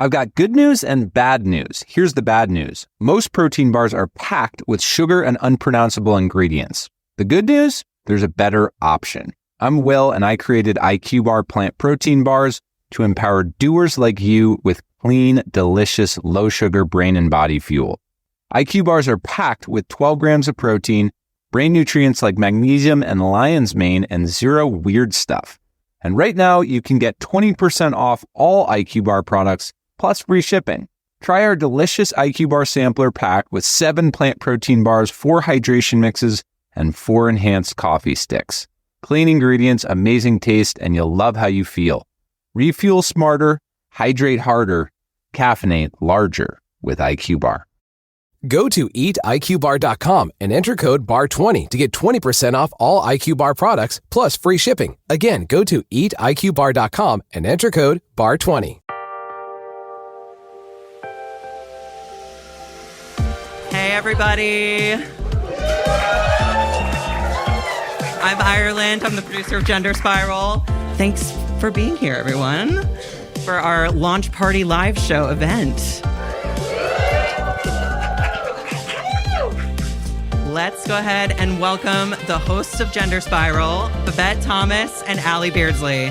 I've got good news and bad news. Here's the bad news. Most protein bars are packed with sugar and unpronounceable ingredients. The good news? There's a better option. I'm Will, and I created IQ Bar plant protein bars to empower doers like you with clean, delicious, low-sugar brain and body fuel. IQ bars are packed with 12 grams of protein, brain nutrients like magnesium and lion's mane, and zero weird stuff. And right now, you can get 20% off all IQ Bar products, plus free shipping. Try our delicious IQ Bar sampler pack with 7 plant protein bars, 4 hydration mixes, and 4 enhanced coffee sticks. Clean ingredients, amazing taste, and you'll love how you feel. Refuel smarter, hydrate harder, caffeinate larger with IQ Bar. Go to eatiqbar.com and enter code BAR20 to get 20% off all IQ Bar products plus free shipping. Again, go to eatiqbar.com and enter code BAR20. Hey, everybody. I'm Ireland. I'm the producer of Gender Spiral. Thanks for being here, everyone, for our launch party live show event. Let's go ahead and welcome the hosts of Gender Spiral, Babette Thomas and Allie Beardsley.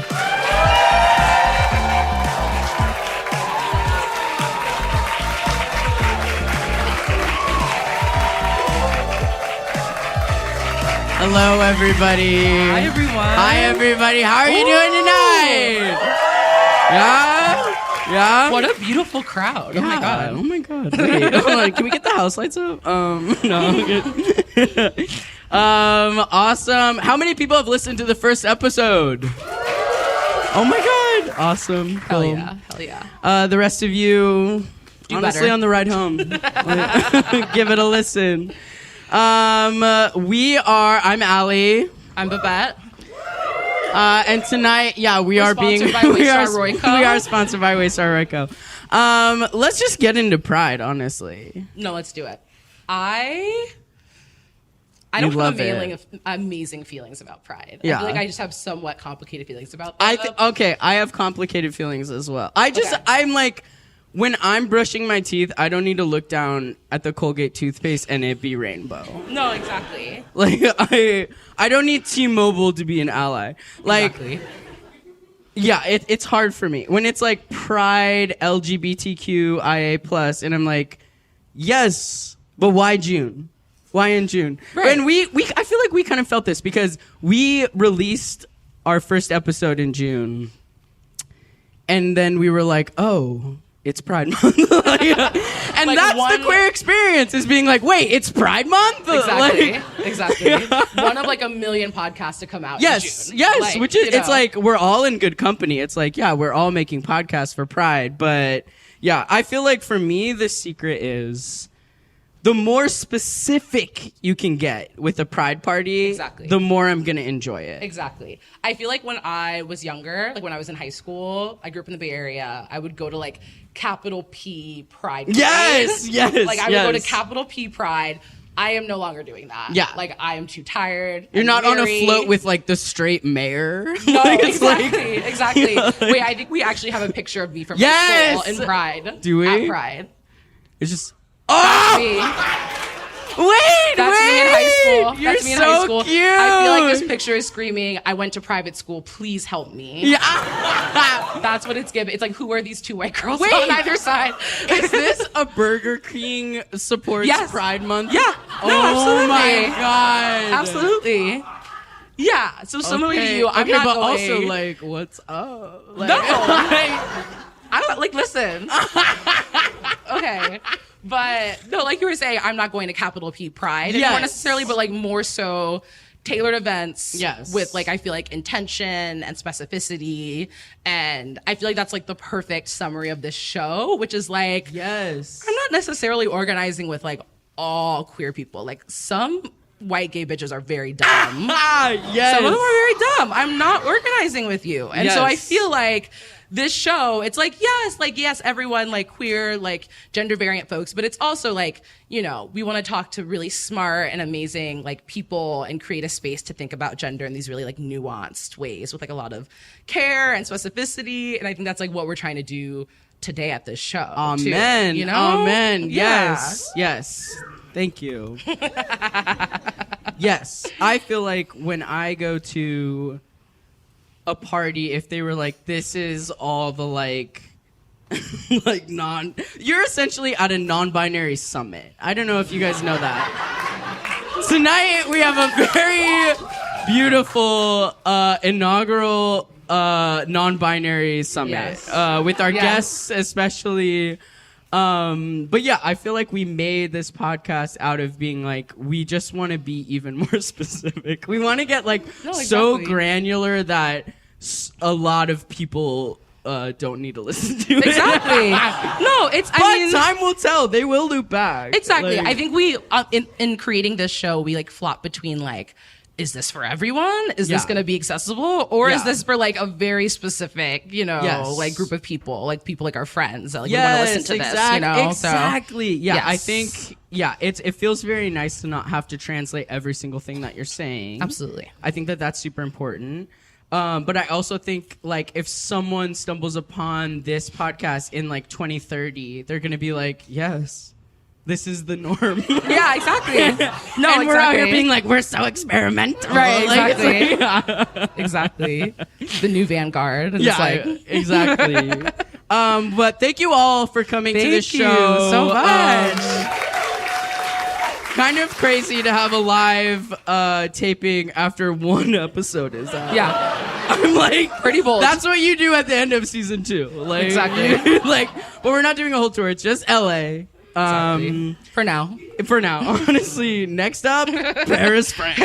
Hello, everybody. Hi, everyone. Hi, everybody. How are you doing tonight? Yeah? What a beautiful crowd. Yeah. Oh, my God. Oh, my God. Wait, hold on. Can we get the house lights up? No, I'm good. Awesome. How many people have listened to the first episode? Oh, my God. Awesome. Hell Cool. yeah. Hell yeah. The rest of you, Do honestly, better. on the ride home, give it a listen. I'm Allie. I'm Babette. And tonight, we are sponsored by Waystar Royco. We are sponsored by Waystar Royco. Let's just get into Pride, honestly. No, let's do it. I don't love have amazing feelings about Pride. Yeah. I feel like I just have somewhat complicated feelings about I that. have complicated feelings as well. Okay. I'm like, when I'm brushing my teeth, I don't need to look down at the Colgate toothpaste and it be rainbow. No, exactly. Like, I don't need T-Mobile to be an ally. Like, Exactly. yeah, it's hard for me. When it's like Pride, LGBTQIA+, and I'm like, yes, but why June? Why in June? Right. And I feel like we kind of felt this because we released our first episode in June, and then we were like, oh, it's Pride Month. And Like that's the queer experience, is being like, wait, it's Pride Month? Exactly. Like, Exactly. One of like a million podcasts to come out yes, in June. yes, Like, which is, you know. it's like, we're all in good company. It's like, yeah, we're all making podcasts for Pride. But yeah, I feel like for me, the secret is the more specific you can get with a Pride party, Exactly. the more I'm going to enjoy it. Exactly. I feel like when I was younger, like when I was in high school, I grew up in the Bay Area, I would go to like capital P Pride. Yes, parades. yes, Like I would go to yes. capital P Pride. I am no longer doing that. Yeah. Like I am too tired. You're I'm not on a weary. float with like the straight mayor. No, Like, it's exactly. like- Exactly. like- Wait, I think we actually have a picture of me from Yes! high school in Pride. Do we? At Pride. It's just, Me. wait, That's wait. me in high school. You're That's me in so high school. cute. I feel like this picture is screaming, I went to private school, please help me. Yeah. That's what it's giving. It's like, who are these two white girls Wait. on either side? Is this a Burger King supports Yes. Pride Month? Yeah. No, Oh my absolutely. God. Absolutely. Yeah. So similar to Okay. you, I'm okay, not but going. also like, what's up? Like, No. I don't like. Listen. Okay. But no, like you were saying, I'm not going to capital P Pride anymore Yes. necessarily, but like more so tailored events Yes. with like I feel like intention and specificity, and I feel like that's like the perfect summary of this show, which is like yes. I'm not necessarily organizing with like all queer people. Like some white gay bitches are very dumb. Yes. Some of them are very dumb. I'm not organizing with you. And so I Yes. feel like this show, it's like, yes, everyone, like queer, like gender variant folks, but it's also like, you know, we want to talk to really smart and amazing like people and create a space to think about gender in these really like nuanced ways with like a lot of care and specificity. And I think that's like what we're trying to do today at this show. Amen. Too, Amen. Yeah. Yes. Thank you. Yes. I feel like when I go to a party, if they were like, this is all the like you're essentially at a non-binary summit. I don't know if you guys know that. Tonight we have a very beautiful inaugural non-binary summit with our guests especially. But yeah, I feel like we made this podcast out of being like, we just want to be even more specific. We want to get like so granular that a lot of people don't need to listen to it. Exactly. No, I mean, time will tell. They will loop back. Exactly. Like, I think we, in creating this show, we like flop between like, is this for everyone? Is this going to be accessible? Or is this for like a very specific, like group of people, like people like our friends that like we want to listen to this, Exactly. So, I think, it feels very nice to not have to translate every single thing that you're saying. Absolutely. I think that that's super important. But I also think like if someone stumbles upon this podcast in like 2030, they're going to be like, yes, this is the norm. Yeah, exactly. No, and we're out here being like, we're so experimental. Right, exactly. Exactly. The new vanguard. And exactly. But thank you all for coming to the show. Thank you so much. Kind of crazy to have a live taping after one episode is out. Yeah. I'm like, pretty bold. That's what you do at the end of season 2. Like, exactly. But we're not doing a whole tour. It's just LA. Exactly. For now. Honestly. Next up, Paris, France.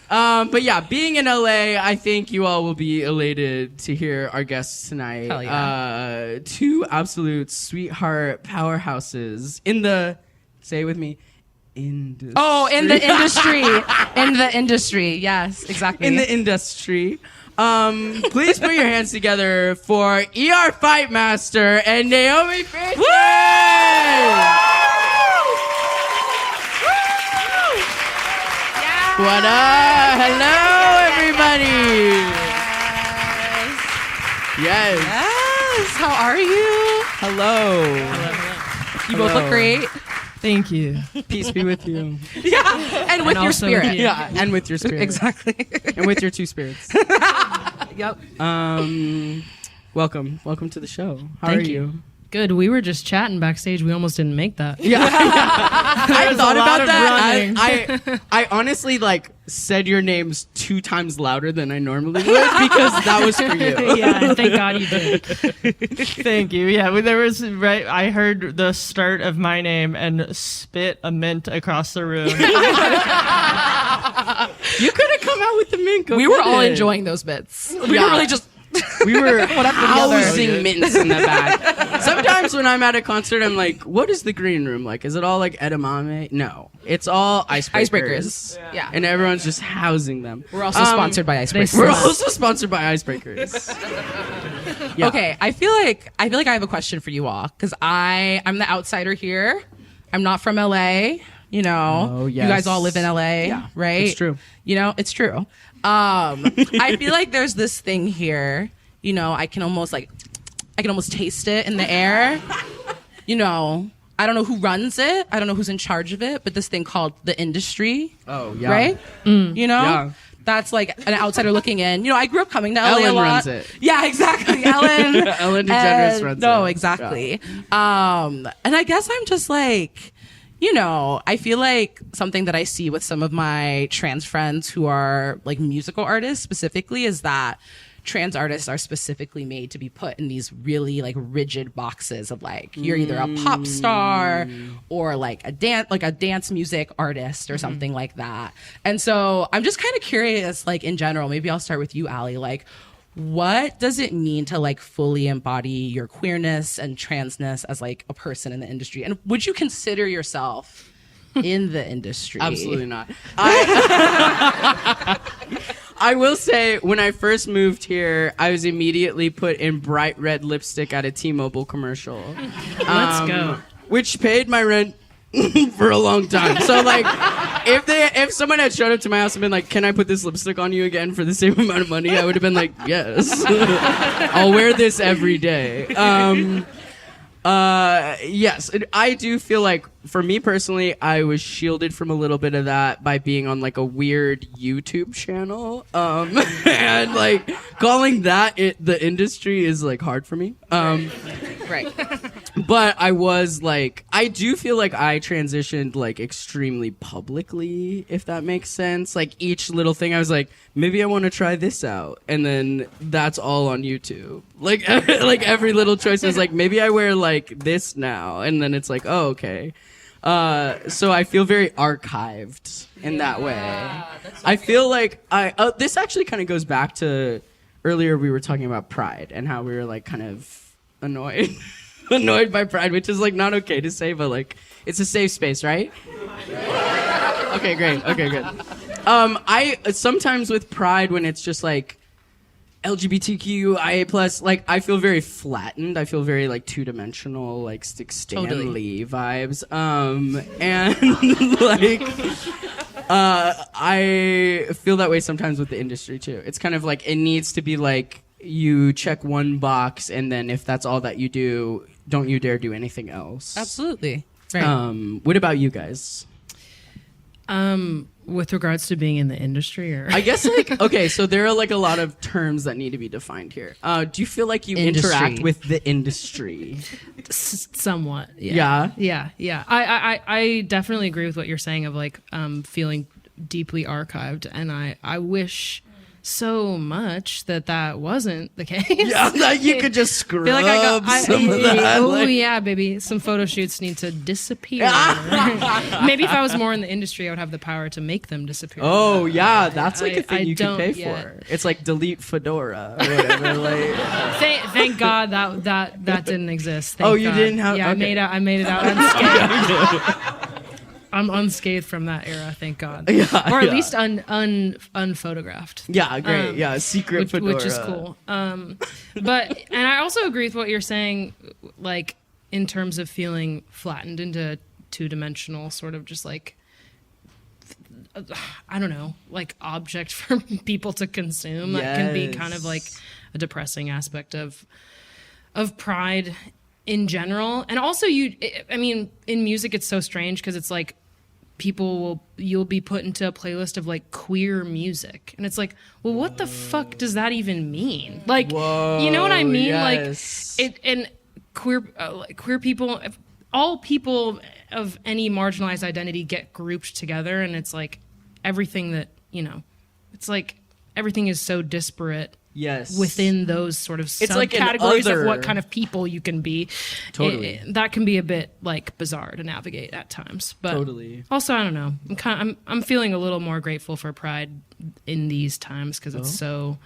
But yeah, being in LA, I think you all will be elated to hear our guests tonight. Hell yeah. 2 absolute sweetheart powerhouses in the, say it with me, industry. Oh, in the industry. In the industry. Yes, exactly. In the industry. Please put your hands together for E.R. Fightmaster and Naomi McPherson. What up? Hello, everybody. Yes. How are you? Hello. You both look great. Thank you. Peace be with you. Yeah, and with your also spirit. you. Yeah, and with your spirit. Exactly. And with your 2 spirits. Yep. Welcome to the show. How Thank are you. you? Good. We were just chatting backstage. We almost didn't make that. Yeah. I thought a lot about of that. running. I honestly like said your names 2 times louder than I normally would because that was for you. Yeah, thank God you did. Thank you. Yeah, there was I heard the start of my name and spit a mint across the room. You could have come out with the mint. We were all enjoying those bits. We were really just. We were together. housing mints in the back. Sometimes when I'm at a concert, I'm like, what is the green room like? Is it all like edamame? No. It's all icebreakers. Yeah. And everyone's just housing them. We're also sponsored by Icebreakers. We're also sponsored by icebreakers. Yeah. Okay, I feel like I have a question for you all because I'm the outsider here. I'm not from LA. You guys all live in LA, right? It's true. It's true. I feel like there's this thing here. I can almost taste it in the air. I don't know who runs it. I don't know who's in charge of it, but this thing called the industry. Oh, yeah. Right? Yeah. That's like an outsider looking in. I grew up coming to LA Ellen a lot. runs it. Yeah, exactly. Ellen. Ellen DeGeneres runs it. No, exactly. Yeah. And I guess I'm just like, I feel like something that I see with some of my trans friends who are like musical artists specifically is that trans artists are specifically made to be put in these really like rigid boxes of like you're either a pop star or like a dance music artist or something like that. And so I'm just kind of curious, like in general, maybe I'll start with you, Allie, like what does it mean to like fully embody your queerness and transness as like a person in the industry? And would you consider yourself in the industry? Absolutely not. I will say, when I first moved here, I was immediately put in bright red lipstick at a T-Mobile commercial. Let's go. Which paid my rent for a long time. So, like, if someone had showed up to my house and been like, "Can I put this lipstick on you again for the same amount of money?" I would have been like, "Yes, I'll wear this every day." Yes, I do feel like, for me personally, I was shielded from a little bit of that by being on like a weird YouTube channel, and like calling that the industry is like hard for me. Right. But I do feel like I transitioned like extremely publicly, if that makes sense. Like each little thing, I was like, maybe I want to try this out, and then that's all on YouTube. Like like every little choice is like, maybe I wear like this now, and then it's like, oh, okay. So I feel very archived in that way. I feel like this actually kind of goes back to earlier we were talking about Pride and how we were like kind of annoyed by Pride, which is like not okay to say, but like it's a safe space, right? Okay, great. Okay, good. I sometimes with Pride, when it's just like LGBTQIA+, like I feel very flattened. I feel very like two-dimensional, like Stick Stanley vibes. And like I feel that way sometimes with the industry too. It's kind of like it needs to be like you check one box, and then if that's all that you do, don't you dare do anything else. Absolutely. Right. What about you guys? With regards to being in the industry, or I guess like, okay, so there are like a lot of terms that need to be defined here. Do you feel like you interact with the industry? Somewhat, yeah. Yeah. I definitely agree with what you're saying of like feeling deeply archived, and I wish so much that wasn't the case. Yeah, like you could just scrub feel like some of that. Oh like. yeah, baby. Some photo shoots need to disappear. Maybe if I was more in the industry, I would have the power to make them disappear. Oh yeah, that's like a thing you can pay yet. for. It's like delete Fedora or whatever. Like, thank God that didn't exist. Thank you God. didn't have. Yeah, okay. I made it out unscathed. I'm unscathed from that era, thank God. Yeah, or at least unphotographed. Yeah, great. Yeah, secret Fedora. Which is cool. But I also agree with what you're saying, like in terms of feeling flattened into two-dimensional, sort of just like, I don't know, like object for people to consume. That can be kind of like a depressing aspect of Pride in general. And also in music it's so strange because it's like you'll be put into a playlist of like queer music, and it's like, well, what the fuck does that even mean? Like, you know what I mean? Yes. Like and queer people, all people of any marginalized identity get grouped together, and it's like everything that, it's like everything is so disparate. Yes. Within those sort of it's like subcategories of what kind of people you can be. Totally. That can be a bit like bizarre to navigate at times. But totally. Also, I don't know. I'm feeling a little more grateful for Pride in these times because it's so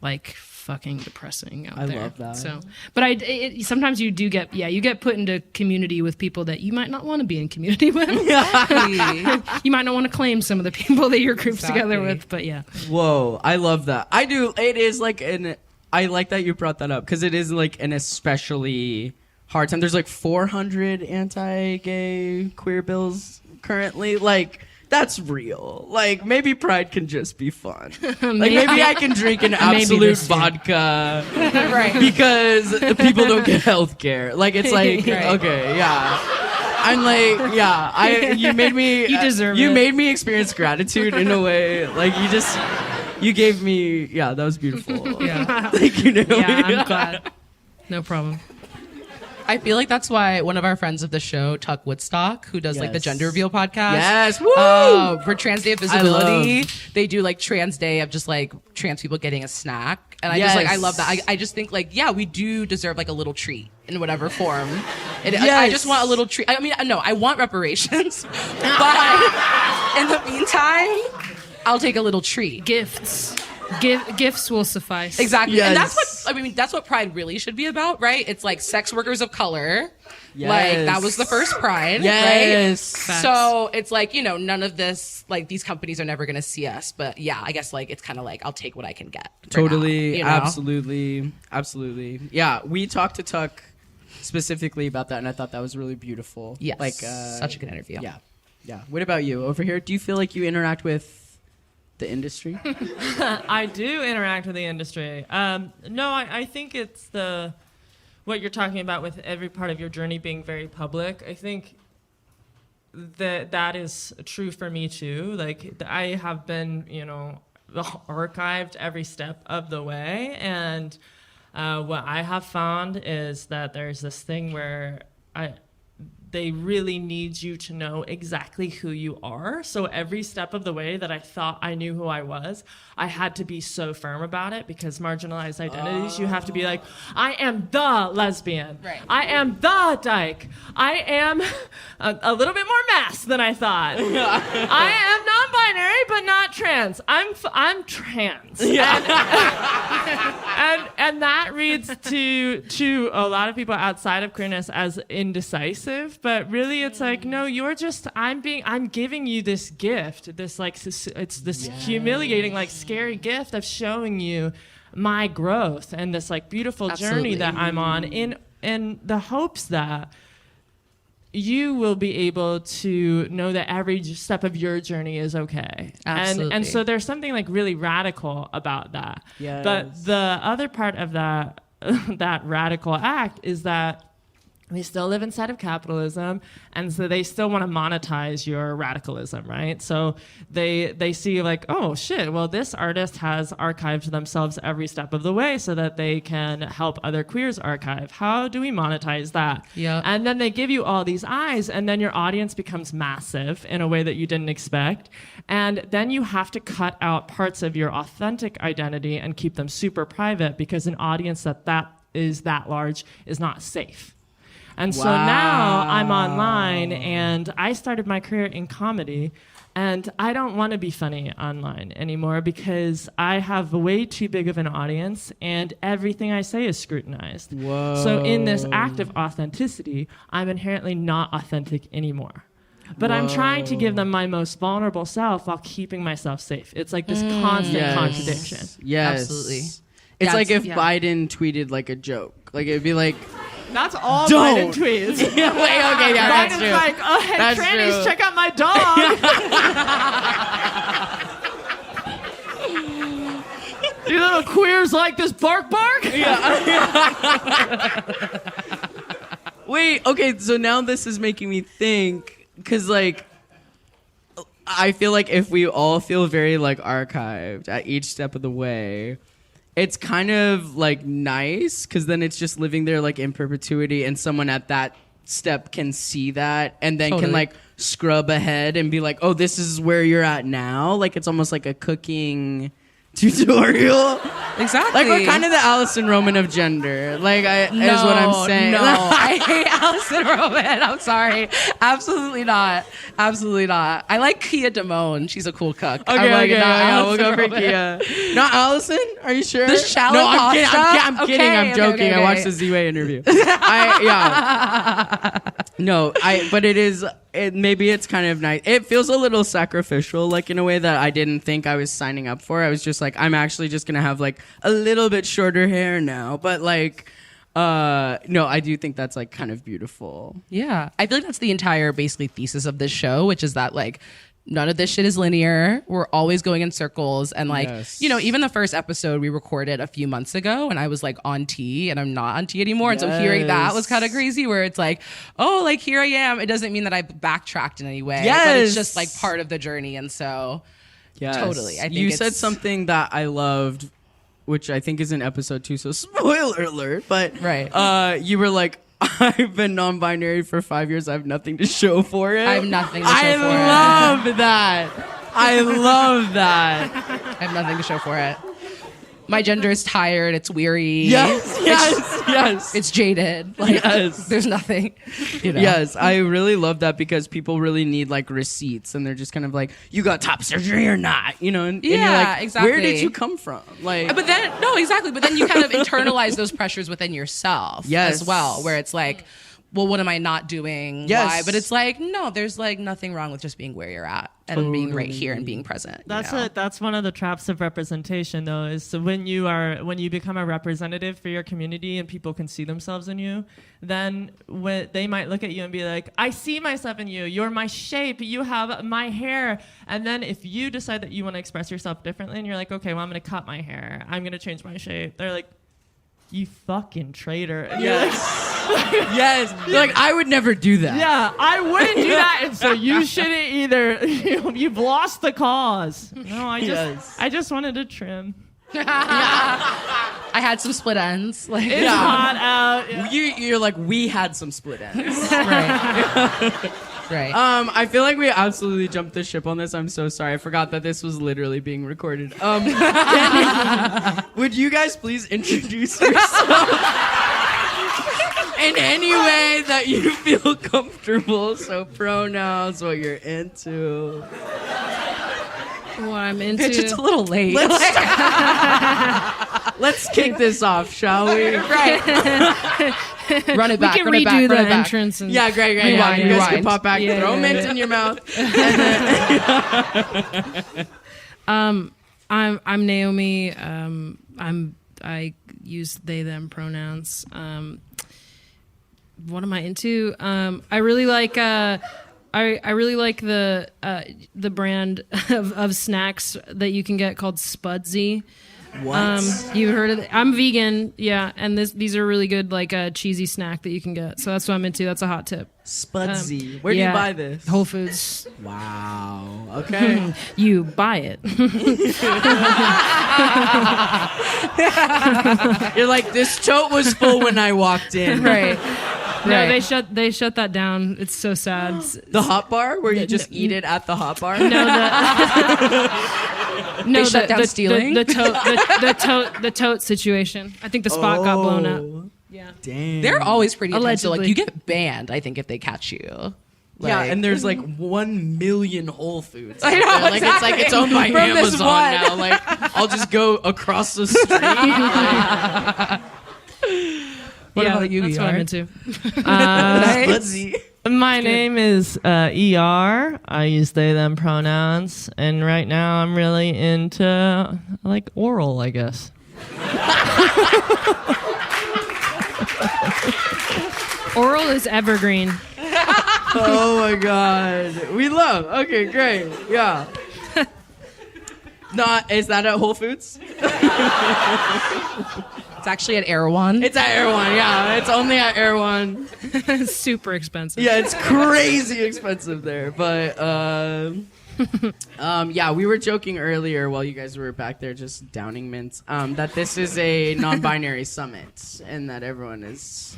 like fucking depressing out there. I love that. So, but sometimes you do get you get put into community with people that you might not want to be in community with. You might not want to claim some of the people that you're grouped together with, but yeah. Whoa, I love that. I do. It is like I like that you brought that up because it is like an especially hard time. There's like 400 anti-gay queer bills currently. Like, that's real. Like, maybe Pride can just be fun. Like, maybe I can drink an absolute vodka Right. because people don't get health care. Like, it's like, okay, yeah. I'm like, yeah, you made me... You deserve You it. made me experience gratitude in a way. Like, you gave me... Yeah, that was beautiful. Yeah. Thank you, Naomi. Yeah, I'm glad. No problem. I feel like that's why one of our friends of the show, Tuck Woodstock, who does like the Yes. Gender Reveal podcast. Yes, woo! For Trans Day of Visibility, they do like Trans Day of just like trans people getting a snack. And I love that. I just think like, yeah, we do deserve like a little treat in whatever form. I just want a little treat. I mean, no, I want reparations. But in the meantime, I'll take a little treat. Gifts. Gifts will suffice. Exactly. Yes. And that's what Pride really should be about, right? It's like sex workers of color. Yes. Like, that was the first Pride, Yes. right? Facts. So it's like, none of this, like, these companies are never going to see us. But yeah, I guess like it's kind of like, I'll take what I can get. for Totally, now, absolutely. Yeah, we talked to Tuck specifically about that, and I thought that was really beautiful. Yes. Like, such a good interview. Yeah. Yeah. What about you over here? Do you feel like you interact with the industry? I do interact with the industry. No, I think it's what you're talking about with every part of your journey being very public. I think that is true for me too. Like I have been, archived every step of the way, and what I have found is that there's this thing where they really need you to know exactly who you are. So every step of the way that I thought I knew who I was, I had to be so firm about it, because marginalized identities, you have to be like, I am the lesbian. Right. I am the dyke. I am a little bit more masked than I thought. I am non-binary, but not trans. I'm trans. Yeah. And that reads to a lot of people outside of queerness as indecisive. But really, it's like, no, I'm giving you this gift, this it's this humiliating, scary gift of showing you my growth and this beautiful journey that I'm on, in the hopes that you will be able to know that every step of your journey is okay. Absolutely. And so there's something really radical about that. Yes. But the other part of that that radical act is that we still live inside of capitalism, and so they still want to monetize your radicalism, right? So they see oh shit, well, this artist has archived themselves every step of the way so that they can help other queers archive. How do we monetize that? Yeah. And then they give you all these eyes, and then your audience becomes massive in a way that you didn't expect. And then you have to cut out parts of your authentic identity and keep them super private, because an audience that is that large is not safe. And so now I'm online, and I started my career in comedy, and I don't want to be funny online anymore, because I have way too big of an audience, and everything I say is scrutinized. Whoa. So in this act of authenticity, I'm inherently not authentic anymore. But I'm trying to give them my most vulnerable self while keeping myself safe. It's this constant contradiction. Yes. Absolutely. It's if Biden tweeted a joke. It'd be that's all Biden tweets. Okay, yeah, that's true. Biden's oh, hey, that's trannies, true. Check out my dog. You little queers like this bark? Yeah. Wait, okay, so now this is making me think, because, I feel if we all feel very, archived at each step of the way, it's kind of nice, because then it's just living there in perpetuity, and someone at that step can see that and then can scrub ahead and be oh, this is where you're at now. It's almost like a cooking tutorial. Exactly. We're kind of the Allison Roman of gender. Is what I'm saying. No, I hate Allison Roman. I'm sorry. Absolutely not. Absolutely not. I like Kia Damone. She's a cool cook. Okay, we'll go for Kia. Not Allison? Are you sure? The shallow No, pasta? I'm kidding. I'm joking. Okay. I watched the Z-Way interview. But it is. Maybe it's kind of nice. It feels a little sacrificial, in a way that I didn't think I was signing up for. I was just I'm actually just gonna have a little bit shorter hair now. But no, I do think that's kind of beautiful. Yeah, I feel that's the entire basically thesis of this show, which is that none of this shit is linear. We're always going in circles. And yes. Even the first episode we recorded a few months ago, and I was on T, and I'm not on T anymore. Yes. And so hearing that was kind of crazy, where it's here I am. It doesn't mean that I backtracked in any way. Yes. But it's just part of the journey. And so totally. I think you said something that I loved, which I think is in episode 2, so spoiler alert. But right. You were I've been non-binary for 5 years. I have nothing to show for it. I have nothing to show for it. I love that. I love that. I have nothing to show for it. My gender is tired. It's weary. Yes. It's jaded. Yes. There's nothing. Yes, I really love that, because people really need receipts, and they're just kind of you got top surgery or not, and you're exactly. Where did you come from? But then exactly. But then you kind of internalize those pressures within yourself as well, where it's well, what am I not doing? Yes. Why? But it's no, there's nothing wrong with just being where you're at. and being right here and being present. That's one of the traps of representation, though, is so when you become a representative for your community and people can see themselves in you, then they might look at you and be like, I see myself in you. You're my shape. You have my hair. And then if you decide that you want to express yourself differently and you're like, okay, well, I'm going to cut my hair. I'm going to change my shape. They're like, you fucking traitor. And Yes. Like, I would never do that. yeah, I wouldn't do that. And so you shouldn't either. You've lost the cause. No, I just wanted to trim. I had some split ends. Like, It's hot out. Yeah. You're like, we had some split ends. right. I feel like we absolutely jumped the ship on this. I'm so sorry. I forgot that this was literally being recorded. Would you guys please introduce yourself in any way that you feel comfortable? So pronouns, what you're into. What I'm into. Bitch, it's a little late. Let's kick this off, shall we? Right. Run it back. We can run it back, redo the run it back. entrance. And Yeah, great. Rewind, Yeah, you guys can rewind. pop back, Yeah, throw yeah, mint yeah. in your mouth. I'm Naomi. I use they them pronouns. What am I into? I really like I really like the brand of snacks that you can get called Spudsy. What? You've heard of it? I'm vegan, yeah, and these are really good, like a cheesy snack that you can get. So that's what I'm into. That's a hot tip. Spudsy. Where do you yeah, buy this? Whole Foods. Wow. Okay. You buy it. You're like, this tote was full when I walked in. Right. No, Right. they shut that down. It's so sad. The hot bar where you just eat it at the hot bar? No, shut down stealing? the tote situation. I think the spot got blown up. Yeah. Damn. They're always pretty intense. So, like, Allegedly. you get banned, I think, if they catch you. Yeah, Like- and there's like 1 million Whole Foods. I know, out there. Like exactly. it's owned by From this Amazon one. now. Like I'll just go across the street. What about you, That's what E.R? I'm into. Spudsy. My name is E.R. I use they, them pronouns. And right now I'm really into, like, oral, I guess. Oral is evergreen. Oh my god. We love. Okay, great. Yeah. Is that at Whole Foods? It's actually at Erewhon. It's at Erewhon, yeah. It's only at Erewhon. It's super expensive. Yeah, it's crazy expensive there. But yeah, we were joking earlier while you guys were back there just downing mints, that this is a non-binary summit and that everyone is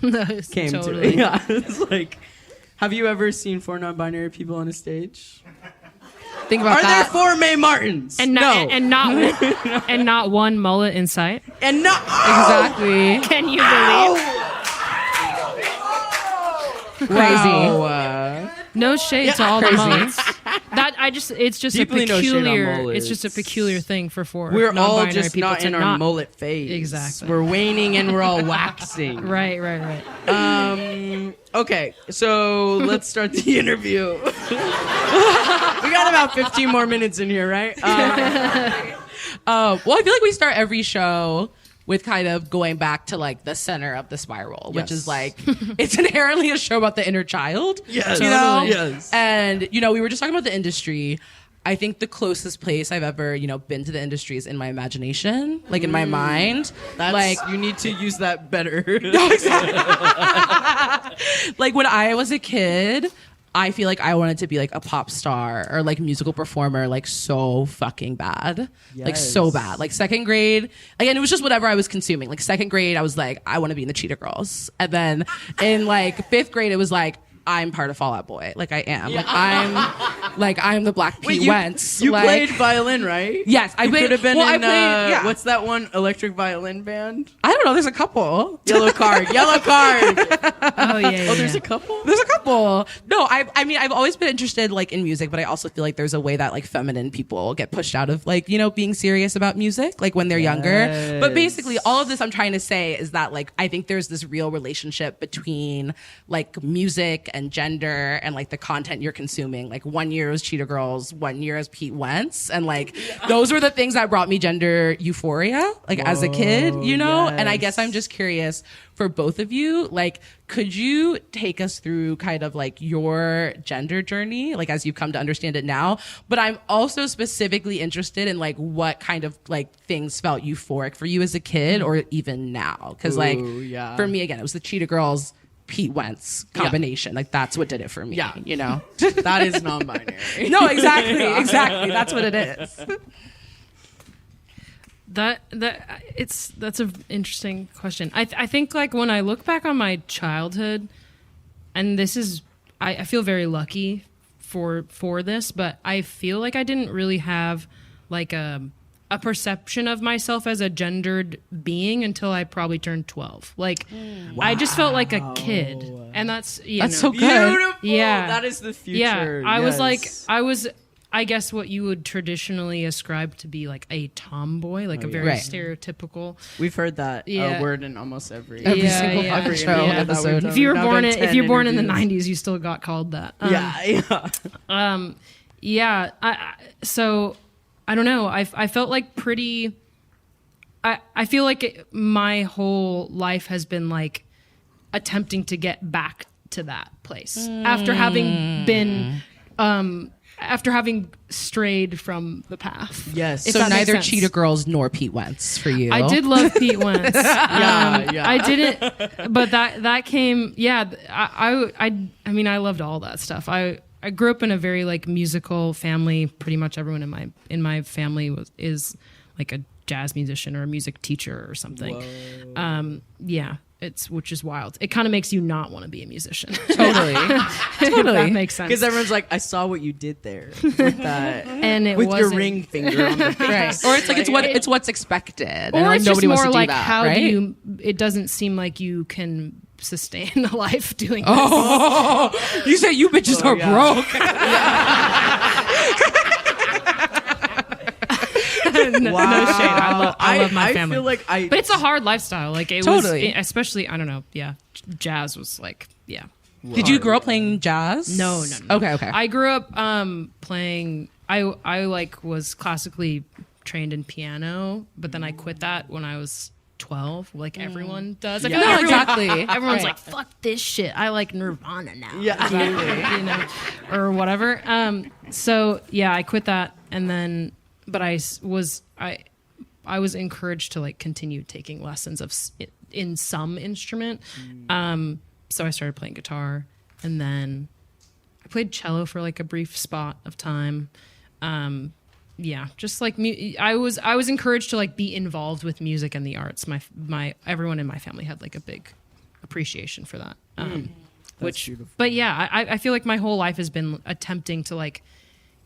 came to Totally. it. Yeah, it's like, have you ever seen 4 non-binary people on a stage? Think about Are there that. 4 Mae Martins? And no. and not one mullet in sight. And no. Exactly. Can you believe? Crazy. Wow. No shade to all the Crazy. mullets. It's just Deeply a no shade on peculiar. mullets. It's just a peculiar thing for We're all non-binary just people not to in our mullet phase. Exactly. We're waning and we're all waxing. Right. Okay, so let's start the interview. We got about 15 more minutes in here, right? Well, I feel like we start every show with kind of going back to like the center of the spiral, which Yes. is like, it's inherently a show about the inner child. Yes. You know? Totally. Yes. And, you know, we were just talking about the industry. I think the closest place I've ever, you know, been to the industry is in my imagination, like in my mind. That's, Like, you need to use that better. like when I was a kid, I feel like I wanted to be like a pop star or like musical performer, like so fucking bad. Like so Yes. bad. Like second grade, again, it was just whatever I was consuming. Like second grade, I was like, I want to be in the Cheetah Girls. And then in like 5th grade, it was like, I'm part of Fall Out Boy. Like I am. I'm the Black Pete Wentz. You like, played violin, right? Yes, I You played. could have been well, I in, played, yeah. what's that one electric violin band? I don't know. There's a couple. Yellow Card. Yellow Card. Oh yeah. Oh, there's a couple? There's a couple. beautiful. No, I mean, I've always been interested like in music, but I also feel like there's a way that like feminine people get pushed out of like, you know, being serious about music, like when they're younger. But basically all of this I'm trying to say is that like, I think there's this real relationship between like music and gender and like the content you're consuming. Like 1 year was Cheetah Girls, 1 year as Pete Wentz. And like, those were the things that brought me gender euphoria, like as a kid, you know? And I guess I'm just curious for both of you, like, could you take us through kind of like your gender journey, like as you've come to understand it now? But I'm also specifically interested in like what kind of like things felt euphoric for you as a kid or even now. Cause like for me, again, it was the Cheetah Girls, Pete Wentz combination. Like that's what did it for me, you know? That is non-binary. No, exactly. That's what it is. That's an interesting question. I think like when I look back on my childhood, and this is I feel very lucky for this, but I feel like I didn't really have like a perception of myself as a gendered being until I probably turned 12. Like I just felt like a kid, and that's so good. Beautiful. Yeah, that is the future. Yeah, I was I guess what you would traditionally ascribe to be like a tomboy, like a very stereotypical. We've heard that word in almost every single episode. If you were born in the 90s, you still got called that. So I don't know. I felt like pretty. I feel like my whole life has been like attempting to get back to that place after having been. After having strayed from the path. Yes. So neither Cheetah Girls nor Pete Wentz for you. I did love Pete Wentz. I didn't, but that came, I mean, I loved all that stuff. I grew up in a very like musical family. Pretty much everyone in my family is like a jazz musician or a music teacher or something. Which is wild. It kind of makes you not want to be a musician. Totally. That makes sense. Because everyone's like, I saw what you did there with that, and it with wasn't. your ring finger on the face. Or it's like it's what's expected, or and like it's nobody just wants more to like do that. how right? do you? It doesn't seem like you can sustain a life doing this. Oh, you say you bitches are broke. No shade. I love my family. I feel like but it's a hard lifestyle. Like it Totally. was, especially I don't know. Yeah, jazz was like Did you grow up playing jazz? No. Okay. I grew up playing. I like was classically trained in piano, but then I quit that when I was 12, like everyone does. I feel like exactly. Everyone's like, "Fuck this shit. I like Nirvana now." Yeah, you know, or whatever. So yeah, I quit that, and then, but I was encouraged to like continue taking lessons in some instrument. So I started playing guitar, and then I played cello for like a brief spot of time. Just like I was encouraged to like be involved with music and the arts. My everyone in my family had like a big appreciation for that. Which, beautiful. But yeah, I feel like my whole life has been attempting to like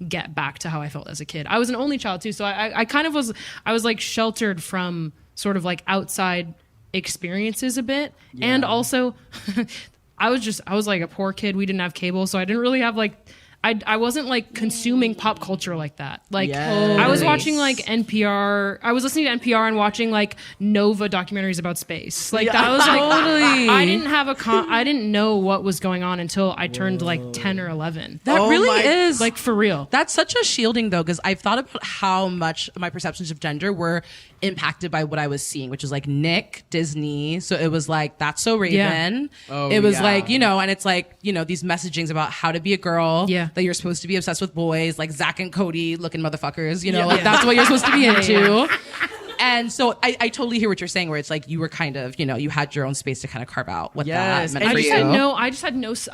get back to how I felt as a kid. I was an only child too, so I kind of was like sheltered from sort of like outside experiences a bit, and also I was like a poor kid. We didn't have cable, so I didn't really have like. I wasn't like consuming pop culture like that. Like I was watching like NPR. I was listening to NPR and watching like Nova documentaries about space. Like that was like I didn't have I didn't know what was going on until I turned like 10 or 11. That really is like for real. That's such a shielding though, because I've thought about how much my perceptions of gender were impacted by what I was seeing, which was like Nick, Disney. So it was like That's So Raven. It was like, you know, and it's like, you know, these messagings about how to be a girl. That you're supposed to be obsessed with boys, like Zach and Cody looking motherfuckers, you know, like that's what you're supposed to be into. And so I totally hear what you're saying, where it's like you were kind of, you know, you had your own space to kind of carve out what that meant for you. I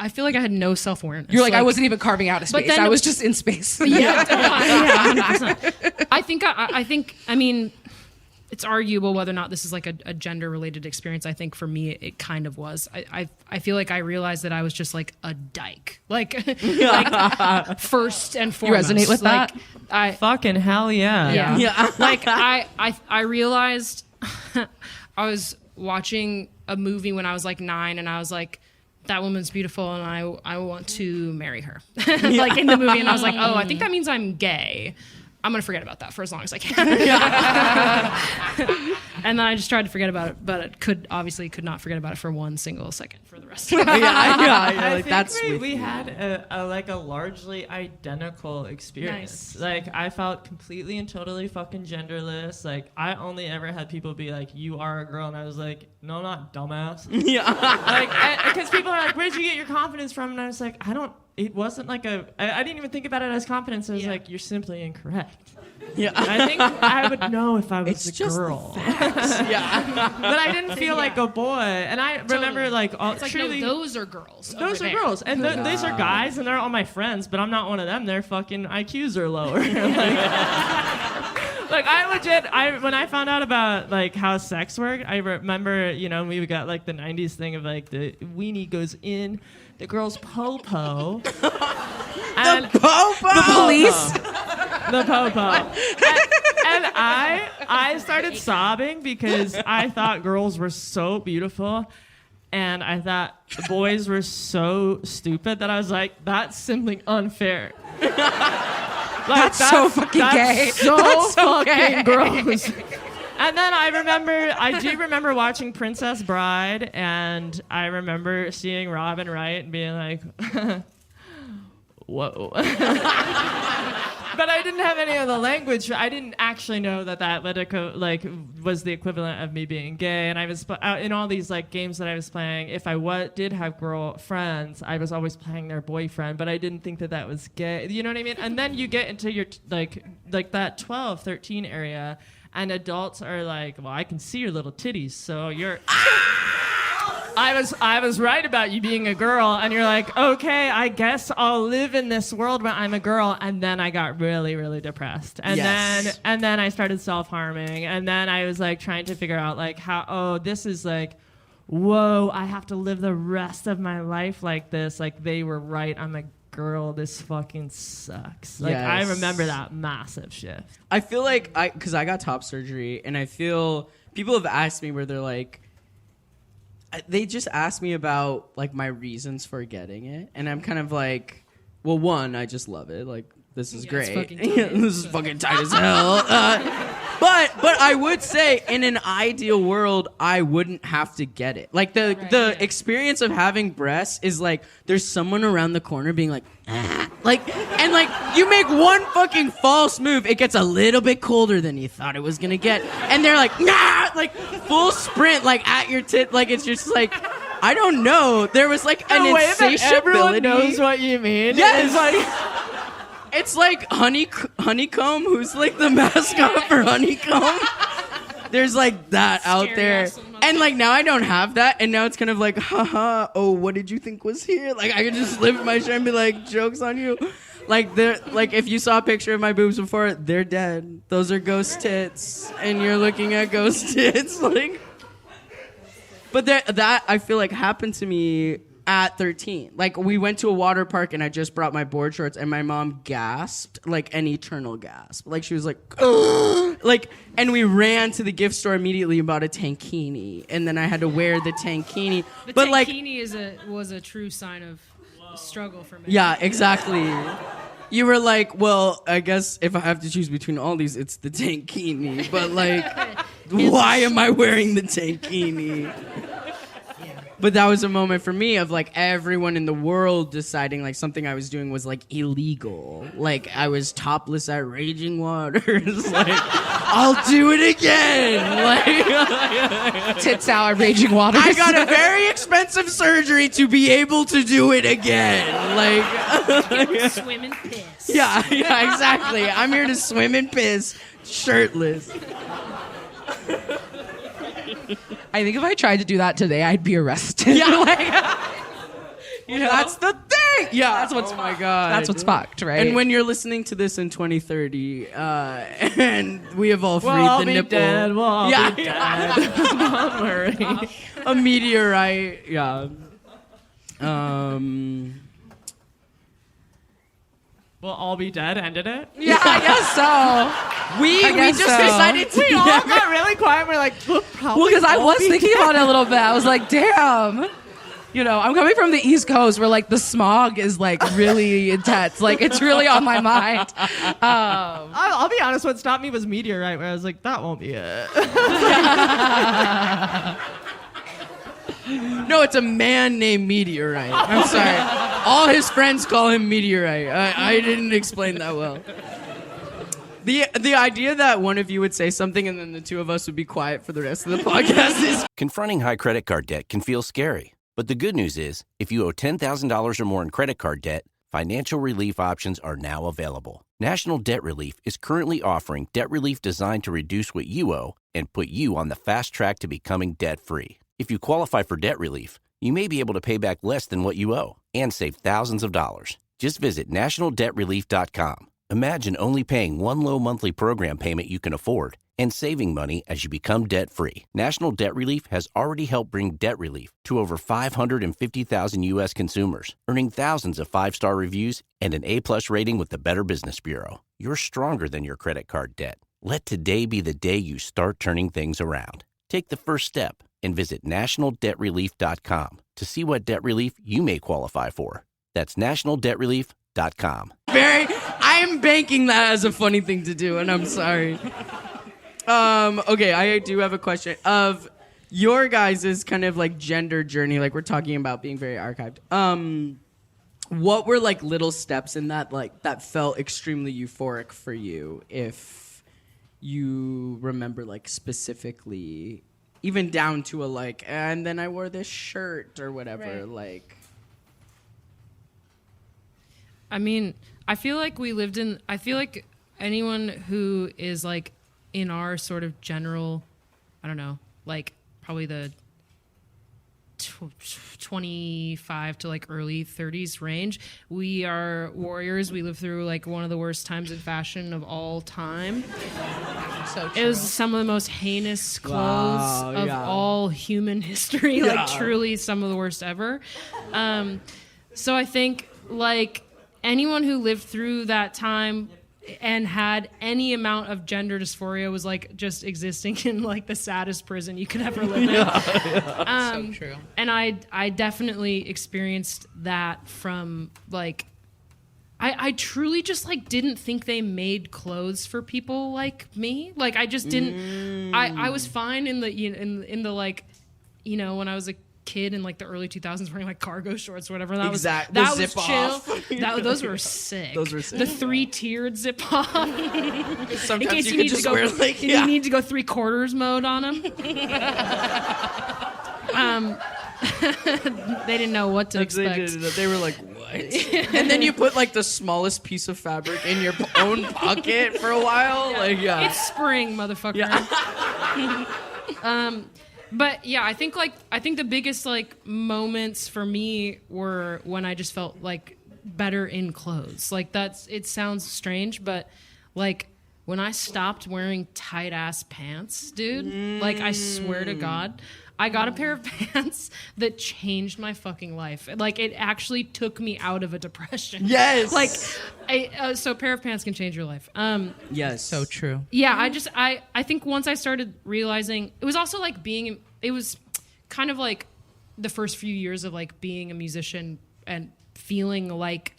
feel like I had no self-awareness. You're like I wasn't even carving out a space. I was just in space. 100%. I think, I mean, it's arguable whether or not this is like a gender related experience. I think for me, it kind of was. I feel like I realized that I was just like a dyke, like first and foremost. You resonate with that? Fucking hell yeah. Like I realized I was watching a movie when I was like 9, and I was like, that woman's beautiful and I want to marry her. Like in the movie. And I was like, oh, I think that means I'm gay. I'm going to forget about that for as long as I can. And then I just tried to forget about it, but it could not forget about it for 1 single second for the rest of it. I Like, that's we had a largely identical experience. Nice. Like, I felt completely and totally fucking genderless. Like, I only ever had people be like, "You are a girl," and I was like, "No, I'm not, dumbass." Like, because people are like, "Where'd you get your confidence from?" And I was like, It wasn't like I didn't even think about it as confidence. I was like, "You're simply incorrect." Yeah. I think I would know if I was It's a just the girl. Yeah. But I didn't feel like a boy. And I remember like all It's like, truly, no, those are girls. those over are there. girls. And these are guys and they're all my friends, but I'm not one of them. Their fucking IQs are lower. Like I legit, when I found out about like how sex worked, I remember, we got like the 90s thing of like the weenie goes in the girl's po-po. And The police. the po-po. And I started sobbing because I thought girls were so beautiful and I thought boys were so stupid that I was like, that's simply unfair. Like, That's so fucking gay. So That's so fucking gay. gross. And then I do remember watching Princess Bride, and I remember seeing Robin Wright and being like, whoa. But I didn't have any of the language. I didn't actually know that was the equivalent of me being gay. And I was in all these like games that I was playing. If I did have girl friends, I was always playing their boyfriend. But I didn't think that was gay. You know what I mean? And then you get into your like that 12, 13 area, and adults are like, well, I can see your little titties, so you're. I was right about you being a girl, and you're like, okay, I guess I'll live in this world where I'm a girl. And then I got really, really depressed, and then I started self-harming, and then I was like trying to figure out like how this is like, whoa, I have to live the rest of my life like this. Like they were right, I'm a girl. This fucking sucks. Like I remember that massive shift. I feel like because I got top surgery, and I feel people have asked me where they're like. They just asked me about like my reasons for getting it, and I'm kind of like, well, one, I just love it. Like this is great. It's fucking tight. This is fucking tight as hell. But I would say in an ideal world, I wouldn't have to get it. Like the experience of having breasts is like there's someone around the corner being like, and you make one fucking false move, it gets a little bit colder than you thought it was gonna get, and they're like, nah, like full sprint, like at your tit, like it's just like. I don't know. There was like an insatiability. Everyone knows what you mean. Yes. It's like Honeycomb, who's like the mascot for Honeycomb. There's like that out there. And like now I don't have that. And now it's kind of like, haha, oh, what did you think was here? Like I could just lift my shirt and be like, joke's on you. Like if you saw a picture of my boobs before, they're dead. Those are ghost tits. And you're looking at ghost tits. Like, but that I feel like happened to me at 13. Like we went to a water park and I just brought my board shorts and my mom gasped like an eternal gasp. Like she was like, ugh! Like, and we ran to the gift store immediately and bought a tankini, and then I had to wear the tankini. The but tankini was a true sign of struggle for me. Yeah, exactly. You were like, well, I guess if I have to choose between all these, it's the tankini. But like, why am I wearing the tankini? But that was a moment for me of like everyone in the world deciding like something I was doing was like illegal. Like I was topless at Raging Waters. Like I'll do it again. Like Tits out at Raging Waters. I got a very expensive surgery to be able to do it again. Like Swim and piss. yeah, exactly. I'm here to swim and piss shirtless. I think if I tried to do that today, I'd be arrested. Yeah, that's the thing. Yeah, that's what's. Oh my god, That's what's fucked, right? And when you're listening to this in 2030, and we have all freed We'll all the be nipple, dead. We'll all yeah, be dead. Don't worry. a meteorite. Yeah. We'll all be dead. Ended it. yeah, I guess so. We guess just so. decided to. We all got really quiet. We're like, we'll probably Well, because I all was be thinking about it a little bit. I was like, damn. You know, I'm coming from the East Coast where like the smog is like really intense. Like it's really on my mind. I'll be honest, what stopped me was Meteorite, where I was like, that won't be it. No, it's a man named Meteorite. I'm sorry. All his friends call him Meteorite. I didn't explain that well. The idea that one of you would say something and then the two of us would be quiet for the rest of the podcast is... Confronting high credit card debt can feel scary. But the good news is, if you owe $10,000 or more in credit card debt, financial relief options are now available. National Debt Relief is currently offering debt relief designed to reduce what you owe and put you on the fast track to becoming debt-free. If you qualify for debt relief, you may be able to pay back less than what you owe and save thousands of dollars. Just visit nationaldebtrelief.com. Imagine only paying one low monthly program payment you can afford and saving money as you become debt-free. National Debt Relief has already helped bring debt relief to over 550,000 U.S. consumers, earning thousands of five-star reviews and an A-plus rating with the Better Business Bureau. You're stronger than your credit card debt. Let today be the day you start turning things around. Take the first step and visit nationaldebtrelief.com to see what debt relief you may qualify for. That's nationaldebtrelief.com. I'm banking that as a funny thing to do, and I'm sorry. Okay, I do have a question of your guys' kind of like gender journey. Like we're talking about being very archived. What were like little steps in that like that felt extremely euphoric for you, if you remember like specifically, even down to a like, and then I wore this shirt or whatever. Right. Like, I mean, I feel like anyone who is like in our sort of general, I don't know, like probably the 25 to like early 30s range, we are warriors. We live through like one of the worst times in fashion of all time. So true. It was some of the most heinous clothes of all human history, like truly some of the worst ever. So I think like anyone who lived through that time and had any amount of gender dysphoria was like just existing in like the saddest prison you could ever live in. So true. And I definitely experienced that from like, I truly just like didn't think they made clothes for people like me. Like I just didn't. I was fine in the in the like, you know, when I was a kid in like the early 2000s wearing like cargo shorts or whatever. That was zip chill. off. Those were sick. Those were sick. The 3-tiered zip off. Sometimes in case you you could need just to go, wear like, you need to go 3/4 mode on them. They didn't know what to expect. They were like, what? And then you put like the smallest piece of fabric in your own pocket for a while. Like, It's spring, motherfucker. But yeah, I think the biggest like moments for me were when I just felt like better in clothes. Like it sounds strange, but like when I stopped wearing tight ass pants, dude, like I swear to God, I got a pair of pants that changed my fucking life. Like it actually took me out of a depression. Yes. Like so a pair of pants can change your life. Yes. So true. Yeah, I think once I started realizing, it was also like it was kind of like the first few years of like being a musician and feeling like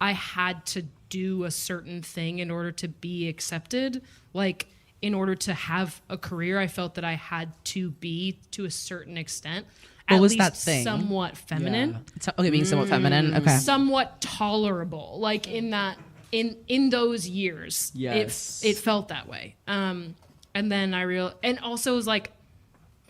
I had to do a certain thing in order to be accepted. Like in order to have a career, I felt that I had to be, to a certain extent, What was least that thing? somewhat feminine. Okay, being somewhat feminine. Okay. Somewhat tolerable, like in that in those years. Yes. It felt that way. And then and also it was like,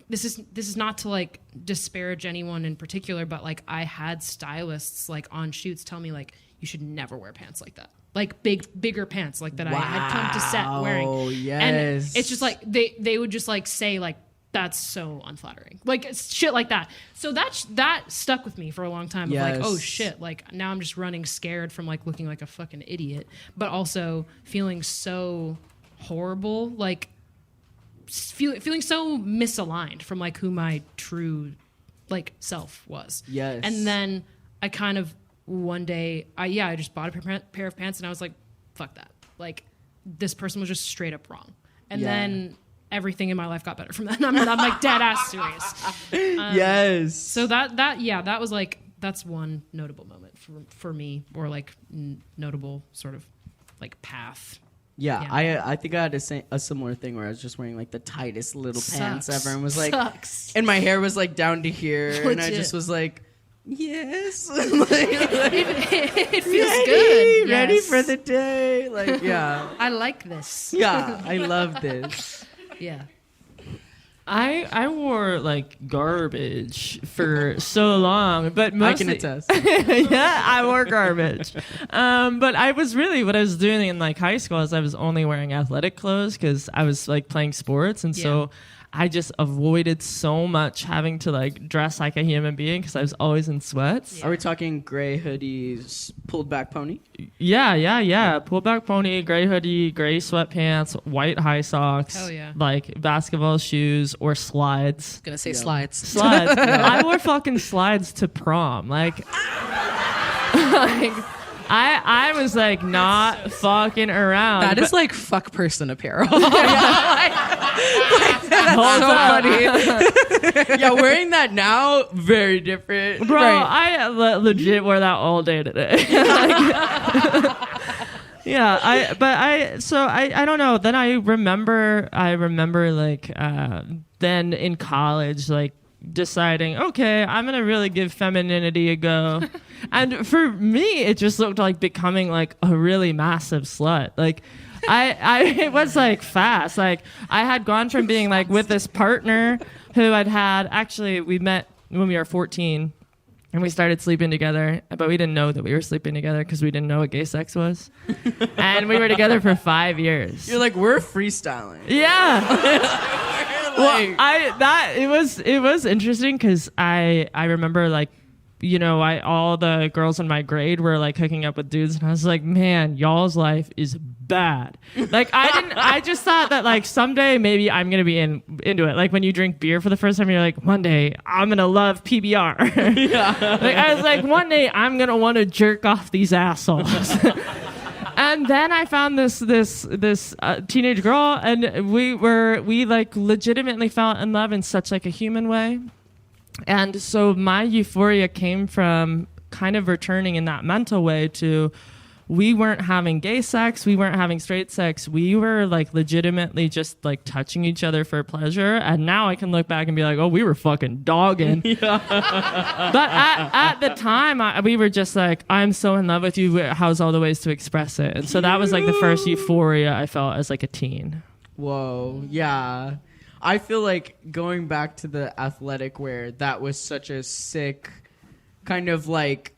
this is not to like disparage anyone in particular, but like I had stylists like on shoots tell me like, you should never wear pants like that. Like bigger pants like that. I had come to set wearing. Oh, yes. And it's just like they would just like say like, that's so unflattering. Like shit like that. So that stuck with me for a long time. Yes. Of like, oh shit, like now I'm just running scared from like looking like a fucking idiot, but also feeling so horrible, like feeling so misaligned from like who my true like self was. Yes. And then I kind of one day I just bought a pair of pants and I was like, fuck that. Like this person was just straight up wrong. And then everything in my life got better from that. I'm like dead ass serious. Yes. So that was like, that's one notable moment for me, or like notable sort of like path. Yeah, I think I had a similar thing where I was just wearing like the tightest little pants ever, and was like, and my hair was like down to here, and I just was like, yes, it feels good. Ready for the day, like yeah. I like this. Yeah, I love this. Yeah. I wore like garbage for so long, but mostly, I can attest. Yeah, I wore garbage. But what I was doing in like high school is I was only wearing athletic clothes because I was like playing sports, and so I just avoided so much having to like dress like a human being because I was always in sweats. Yeah. Are we talking gray hoodies, pulled back pony? Yeah. Pulled back pony, gray hoodie, gray sweatpants, white high socks. Hell yeah. Like basketball shoes or slides. Gonna say slides. Slides. I wore fucking slides to prom. Like I was like not fucking around. That is like fuck person apparel. That's so funny. Yeah, wearing that now, very different. Bro, Right. I legit wear that all day today. Yeah, I don't know. Then I remember like then in college, like deciding, okay, I'm gonna really give femininity a go. And for me, it just looked like becoming like a really massive slut. Like it was like fast. Like I had gone from being like with this partner who actually we met when we were 14 and we started sleeping together, but we didn't know that we were sleeping together because we didn't know what gay sex was. And we were together for 5 years. You're like, we're freestyling. Yeah. Well, it was interesting because I remember like, you know, all the girls in my grade were like hooking up with dudes, and I was like, man, y'all's life is bad. Like I just thought that like someday maybe I'm gonna be into it. Like when you drink beer for the first time, you're like, one day I'm gonna love PBR. Yeah. Like I was like, one day I'm gonna want to jerk off these assholes. And then I found this teenage girl, and we like legitimately fell in love in such like a human way. And so my euphoria came from kind of returning in that mental way to, we weren't having gay sex, we weren't having straight sex, we were like legitimately just like touching each other for pleasure. And now I can look back and be like, oh, we were fucking dogging. Yeah. But at the time, we were just like, I'm so in love with you, how's all the ways to express it? And so that was like the first euphoria I felt as like a teen. Whoa, yeah. I feel like going back to the athletic wear, that was such a sick kind of like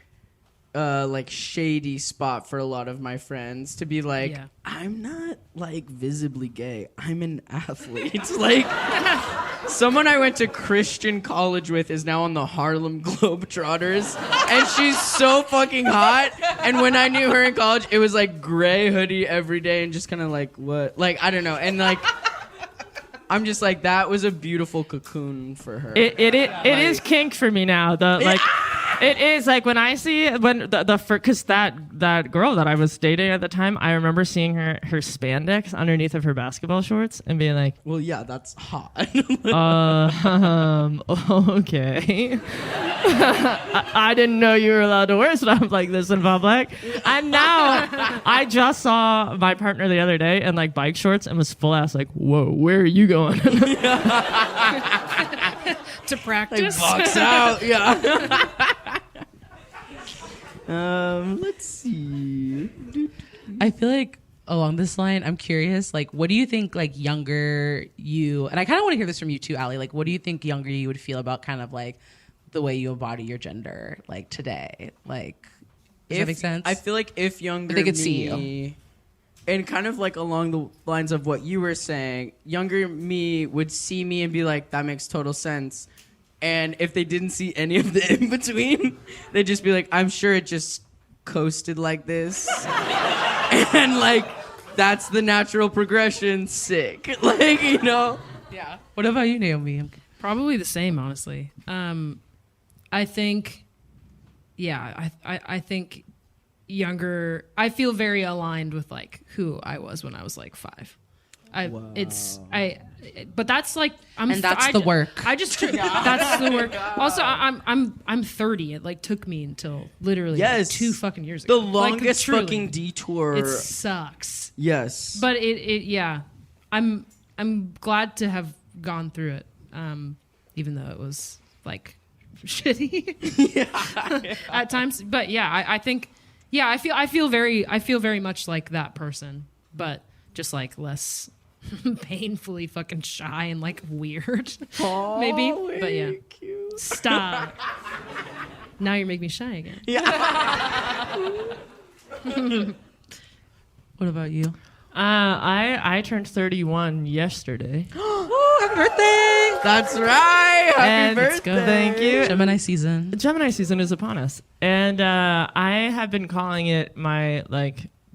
shady spot for a lot of my friends to be like, yeah. I'm not like visibly gay, I'm an athlete. Like someone I went to Christian college with is now on the Harlem Globetrotters, and she's so fucking hot. And when I knew her in college, it was like gray hoodie every day and just kind of like, what? Like, I don't know. And like, I'm just like, that was a beautiful cocoon for her. It is kink for me now. It is like when I see because that girl that I was dating at the time, I remember seeing her spandex underneath of her basketball shorts and being like, well, yeah, that's hot. Okay. I didn't know you were allowed to wear stuff like this in public. And now I just saw my partner the other day in like bike shorts and was full ass like, whoa, where are you going? To practice. Like box out, yeah. Let's see. I feel like along this line, I'm curious, like, what do you think, like, younger you, and I kind of want to hear this from you too, Allie, like, what do you think younger you would feel about kind of, like, the way you embody your gender, like, today? Like, does that make sense? I feel like if younger they could me, see you. And kind of, like, along the lines of what you were saying, younger me would see me and be like, that makes total sense. And if they didn't see any of the in-between, they'd just be like, I'm sure it just coasted like this. And, like, that's the natural progression. Sick. Like, you know? Yeah. What about you, Naomi? Probably the same, honestly. I think, yeah, I think younger, I feel very aligned with, like, who I was when I was, like, 5. but that's like that's the work. I just that's the work. Also, I'm 30. It like took me until literally like 2 fucking years ago. The longest fucking detour. It sucks. Yes. But I'm glad to have gone through it, even though it was like shitty at times. But yeah, I think I feel very much like that person, but just like less painfully fucking shy and like weird. Aww, maybe. But yeah. Cute. Stop. Now you're making me shy again. What about you? I turned 31 yesterday. Happy birthday! That's right. Happy birthday. Let's go. Thank you. Gemini season. Gemini season is upon us. And I have been calling it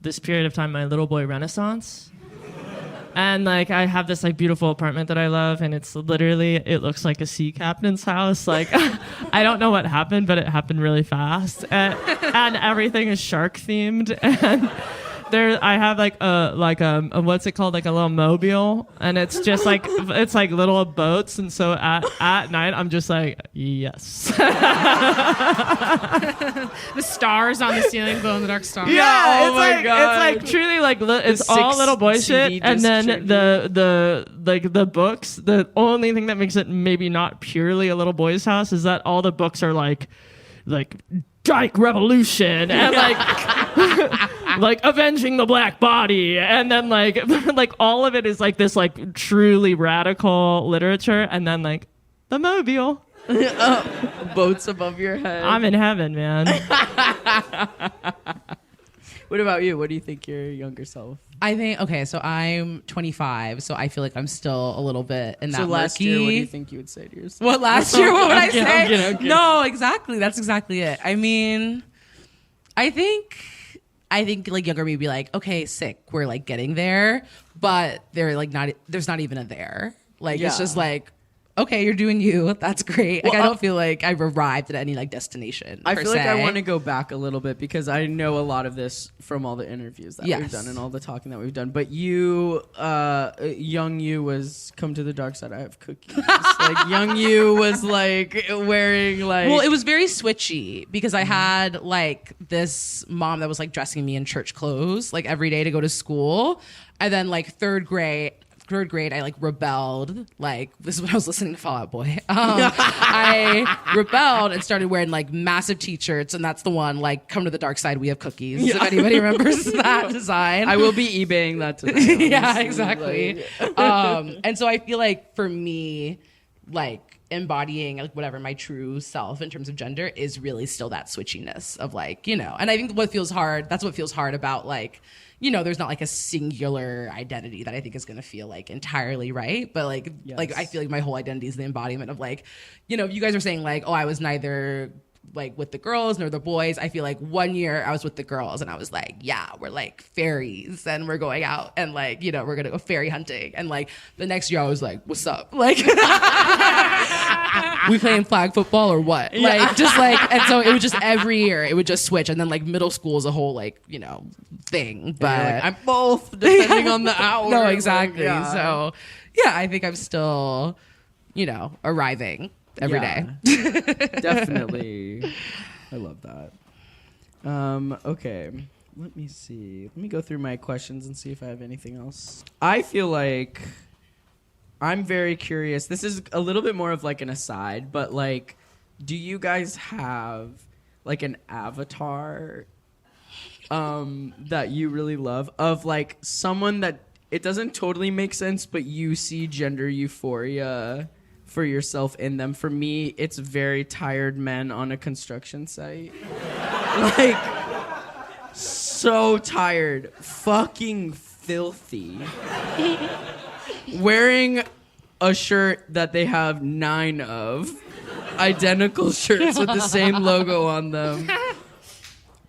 this period of time, my little boy renaissance. And like I have this like beautiful apartment that I love, and it's literally, it looks like a sea captain's house. Like I don't know what happened, but it happened really fast, and everything is shark themed. And I have like a what's it called, like a little mobile, and it's just like it's like little boats, and so at night I'm just like, yes. The stars on the ceiling glow in the dark stars. Yeah, oh my God. It's like truly like it's all little boy shit, and then the books. The only thing that makes it maybe not purely a little boy's house is that all the books are like Dyke Revolution and like avenging the black body, and then like all of it is like this like truly radical literature, and then like the mobile. Boats above your head. I'm in heaven, man. What about you? What do you think your younger self? I think, okay, so I'm 25, so I feel like I'm still a little bit in that So last murky. year, what do you think you would say to yourself? What last year? What would I say? I'm kidding. No, exactly. That's exactly it. I mean, I think like younger me would be like, okay, sick. We're like getting there, but they're like not. There's not even a there. Like it's just like, okay, you're doing you. That's great. Like I don't feel like I've arrived at any like destination. I feel like I want to go back a little bit because I know a lot of this from all the interviews that we've done and all the talking that we've done. But you, young you was come to the dark side. I have cookies. Like young you was like wearing like. Well, it was very switchy because I had like this mom that was like dressing me in church clothes like every day to go to school, and then like third grade, I like rebelled. Like this is when I was listening to Fall Out Boy. I rebelled and started wearing like massive t-shirts, and that's the one like "Come to the dark side, we have cookies." If anybody remembers that design, I will be eBaying that tonight. Yeah, exactly. And so I feel like for me, like embodying like whatever my true self in terms of gender is really still that switchiness of like, you know. And I think that's what feels hard about like, you know, there's not like a singular identity that I think is going to feel like entirely right. But like, like I feel like my whole identity is the embodiment of like, you know, you guys are saying like, oh, I was neither like with the girls nor the boys. I feel like 1 year I was with the girls and I was like, yeah, we're like fairies and we're going out and like, you know, we're going to go fairy hunting. And like the next year I was like, what's up? Like, we playing flag football or what? Like, just like, and so it was just every year it would just switch. And then like middle school is a whole like, you know, thing. But like, I'm both depending on the hour. No, exactly. Like, yeah. So yeah, I think I'm still, you know, arriving every day. Definitely. I love that. Okay. Let me see. Let me go through my questions and see if I have anything else. I feel like I'm very curious. This is a little bit more of like an aside, but like, do you guys have like an avatar that you really love of like someone that it doesn't totally make sense, but you see gender euphoria for yourself in them? For me, it's very tired men on a construction site. Like, so tired. Fucking filthy. Wearing a shirt that they have 9 of. Identical shirts with the same logo on them.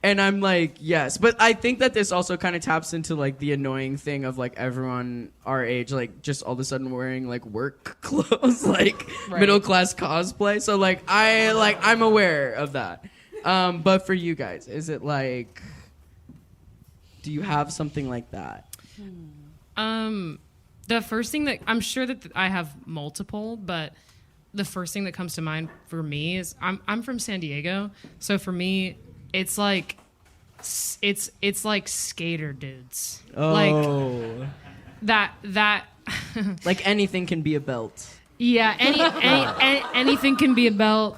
And I'm like, yes. But I think that this also kind of taps into like the annoying thing of like everyone our age, like just all of a sudden wearing like work clothes, like middle class cosplay. So like I'm aware of that. But for you guys, is it like, do you have something like that? The first thing that I'm sure that I have multiple, but the first thing that comes to mind for me is I'm from San Diego, so for me it's like skater dudes. Oh. Like that Like anything can be a belt. Yeah, anything can be a belt.